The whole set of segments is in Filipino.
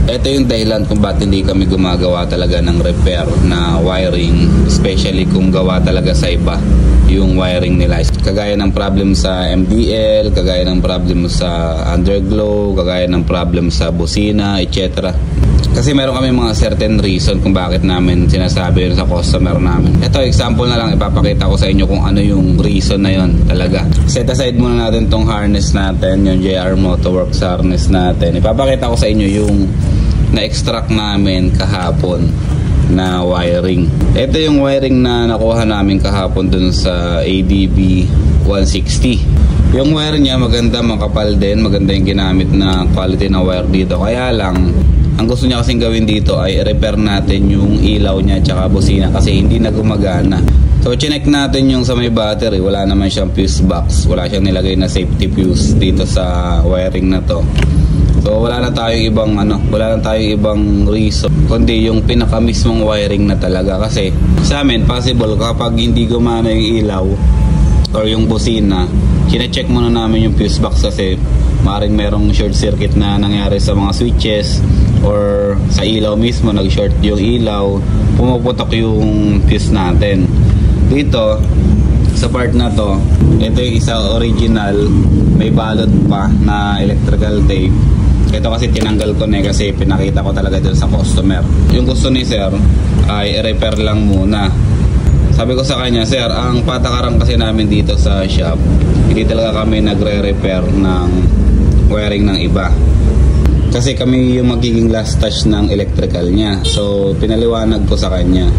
Ito yung dahilan kung bakit hindi kami gumagawa talaga ng repair na wiring, especially kung gawa talaga sa iba yung wiring nila. Kagaya ng problem sa MDL, kagaya ng problem sa underglow, kagaya ng problem sa busina, etc. Kasi meron kami mga certain reason kung bakit namin sinasabi yun sa customer namin. Ito, example na lang, ipapakita ko sa inyo kung ano yung reason na yun talaga. Set aside muna natin tong harness natin, yung JR Motorworks harness natin. Ipapakita ko sa inyo yung na-extract namin kahapon na wiring. Ito yung wiring na nakuha namin kahapon dun sa ADB 160. Yung wire niya maganda, makapal din, maganda yung ginamit na quality na wire dito. Kaya lang, ang gusto niya kasing gawin dito ay repair natin yung ilaw niya tsaka busina kasi hindi na gumagana. So chinek natin yung sa may battery, wala naman siyang fuse box, wala siyang nilagay na safety fuse dito sa wiring na to. So wala na tayong ibang reason kundi yung pinaka mismong wiring na talaga. Kasi sa amin possible kapag hindi gumana yung ilaw or yung busina, kine-check muna namin yung fuse box kasi maaaring merong short circuit na nangyari sa mga switches or sa ilaw mismo, nag-short yung ilaw, pumuputok yung fuse natin. Dito sa part na to, ito yung isa original, may balot pa na electrical tape. Ito kasi tinanggal ko na kasi pinakita ko talaga dun sa customer. Yung gusto ni sir ay repair lang muna. Sabi ko sa kanya, sir, ang patakaran kasi namin dito sa shop, hindi talaga kami nagre-repair ng wiring ng iba. Kasi kami yung magiging last touch ng electrical niya. So pinaliwanag ko sa kanya.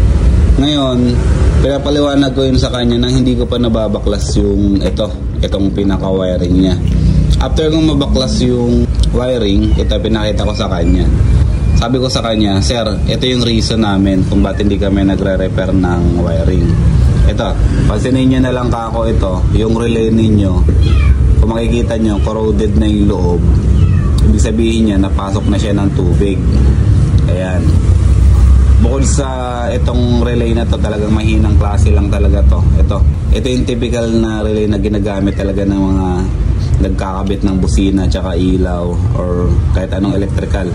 Ngayon, pinapaliwanag ko yun sa kanya nang hindi ko pa nababaklas yung itong pinaka-wiring niya. After kong mabaklas yung wiring, ito pinakita ko sa kanya. Sabi ko sa kanya, sir, ito yung reason namin kung ba't hindi kami nagre-repair ng wiring. Ito, pansinin nyo na lang kako ito, yung relay ninyo. Kung makikita nyo, corroded na yung loob. Ibig sabihin niya, napasok na siya ng tubig. Ayan. Bukod sa itong relay na to, talagang mahinang klase lang talaga to. Ito yung typical na relay na ginagamit talaga ng mga nagkakabit ng busina tsaka ilaw or kahit anong electrical.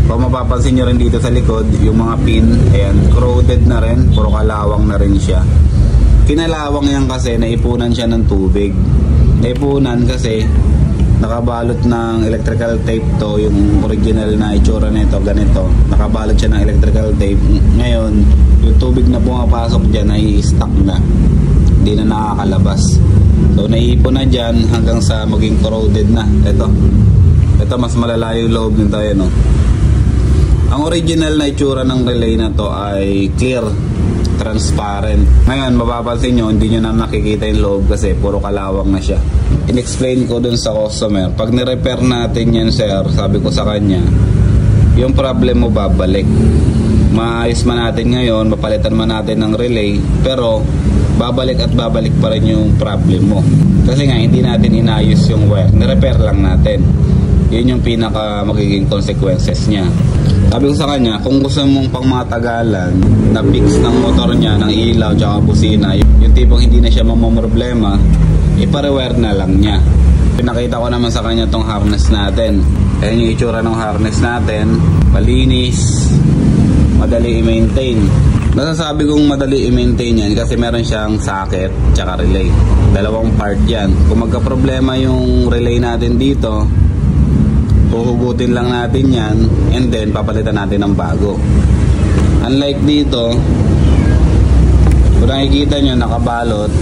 Kung mapapansin nyo rin dito sa likod, yung mga pin, ayan, corroded na rin, puro kalawang na rin siya. Kinalawang yan kasi naipunan siya ng tubig. Naipunan kasi nakabalot ng electrical tape to, yung original na itsura nito, ganito. Nakabalot siya ng electrical tape. Ngayon, yung tubig na pumapasok dyan ay stuck na. Hindi na nakakalabas. So naiipon na dyan hanggang sa maging corroded na. Ito mas malala yung loob nito, no? Ang original na itsura ng relay na to ay clear, transparent. Ngayon mapapansin nyo, hindi nyo na nakikita yung loob kasi puro kalawang na siya. In-explain ko dun sa customer, pag ni-repair natin yan sir, sabi ko sa kanya, yung problem mo babalik. Maayos man natin ngayon, mapalitan man natin ng relay, pero babalik at babalik pa rin yung problem mo. Kasi nga hindi natin inayos yung wire, ni-repair lang natin. Yun yung pinaka magiging consequences niya. Sabi ko sa kanya, kung gusto mong pang matagalan na fix ng motor niya, ng ilaw tsaka busina, yung tipong hindi na siya mamomroblema, ipa-rewire na lang niya. Pinakita ko naman sa kanya tong harness natin. Ayan yung itsura ng harness natin, malinis, madali i-maintain. Nasasabi kong madali i-maintain yan kasi meron siyang socket tsaka relay. Dalawang part yan. Kung magka-problema yung relay natin dito, huhugutin lang natin yan and then papalitan natin ng bago. Unlike dito, kung nakikita nyo, nakabalot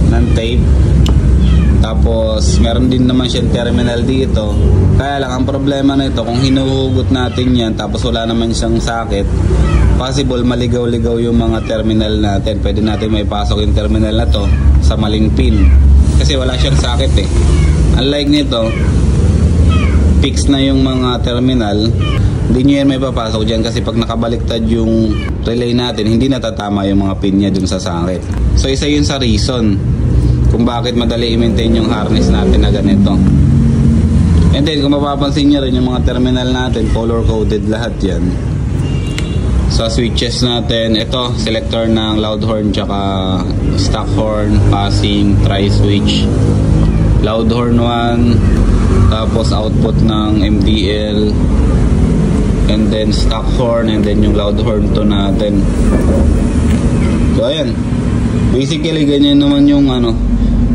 ng tape. Tapos meron din naman siyang terminal dito. Kaya lang ang problema na ito, kung hinuhugot natin yan tapos wala naman siyang socket, possible maligaw-ligaw yung mga terminal natin. Pwede natin may pasok yung terminal na to sa maling pin kasi wala siyang socket eh. Unlike nito, fix na yung mga terminal, hindi nyo yan may papasok dyan kasi pag nakabaliktad yung relay natin, hindi natatama yung mga pin niya dun sa socket. So isa yun sa reason kung bakit madali i-maintain yung harness natin na ganito. And then kung mapapansin nyo rin yung mga terminal natin, color coded lahat yan. Sa switches natin, ito selector ng loud horn tsaka stock horn, passing, tri-switch. Loud horn 1, tapos output ng MDL, and then stock horn, and then yung loud horn to natin. So ayan, basically ganyan naman yung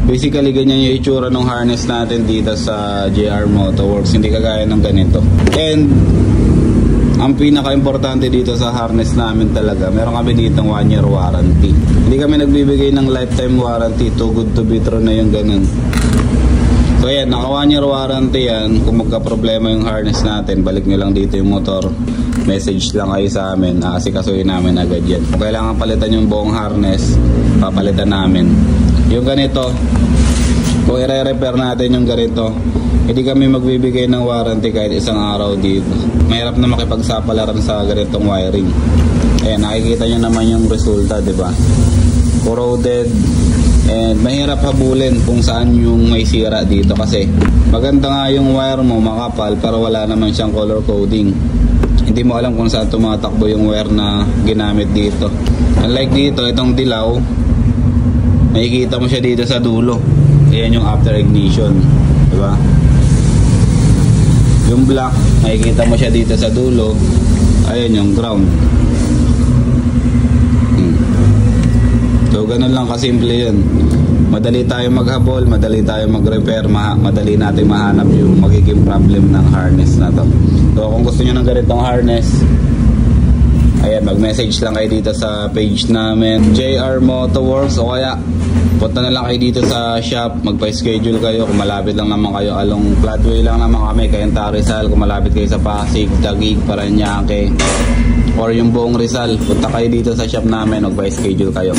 basically ganyan yung itsura ng harness natin dito sa JR Motoworks, hindi kagaya ng ganito. And ang pinaka-importante dito sa harness namin talaga, meron kami ditong 1 year warranty. Hindi kami nagbibigay ng lifetime warranty, too good to be true na yung ganun. So ayan, naka 1 year warranty yan. Kung magka-problema yung harness natin, balik nyo lang dito yung motor, message lang kayo sa amin, asikasuhin namin agad yan. Kung kailangan palitan yung buong harness, papalitan namin. Yung ganito, kung i-repair natin yung ganito, hindi kami magbibigay ng warranty kahit isang araw dito. Mahirap na makipagsapalaran sa ganitong wiring. Ayan, nakikita nyo naman yung resulta, diba? Corroded, and mahirap habulin kung saan yung may sira dito kasi maganda nga yung wire mo, makapal, pero wala naman siyang color coding. Hindi mo alam kung saan tumatakbo yung wire na ginamit dito. Unlike dito, itong dilaw, makikita mo siya dito sa dulo. Ayan yung after ignition, diba? Yung black, makikita mo siya dito sa dulo. Ayan yung ground. So ganun lang kasimple yun. Madali tayo maghabol, madali tayo mag-repair, madali natin mahanap yung magiging problem ng harness na to. So kung gusto nyo ng ganitong harness, ayan, mag-message lang kayo dito sa page namin, JR Motoworks, o kaya punta na lang kayo dito sa shop, magpa-schedule kayo. Kung malapit lang naman kayo, along Flatway lang naman kami, Cainta, Rizal. Kung malapit kayo sa Pasig, Taguig, Parañaque, or yung buong Rizal, punta kayo dito sa shop namin, magpa-schedule kayo.